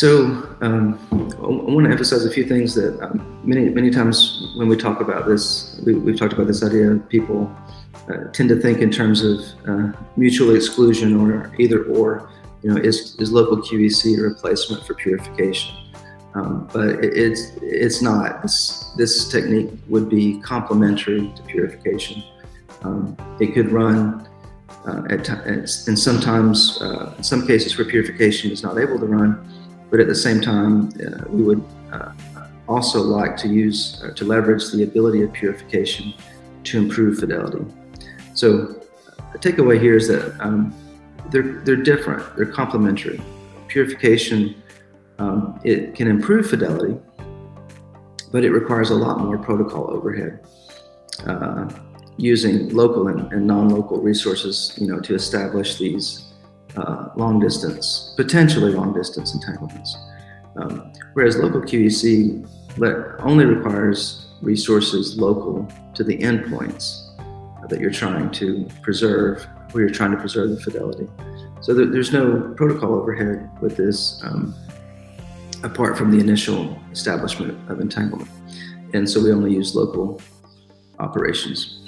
I want to emphasize a few things that many times when we talk about this, we've talked about this idea. People tend to think in terms of mutual exclusion or either or. Is local QEC a replacement for purification? But it's not. This technique would be complementary to purification. It could run in some cases where purification is not able to run. But at the same time, we would also like to leverage the ability of purification to improve fidelity. So the takeaway here is that they're different, they're complementary. Purification, it can improve fidelity, but it requires a lot more protocol overhead, using local and non-local resources, to establish these potentially long distance entanglements. Whereas local QEC only requires resources local to the endpoints that you're trying to preserve, where you're trying to preserve the fidelity. So there's no protocol overhead with this, apart from the initial establishment of entanglement. And so we only use local operations.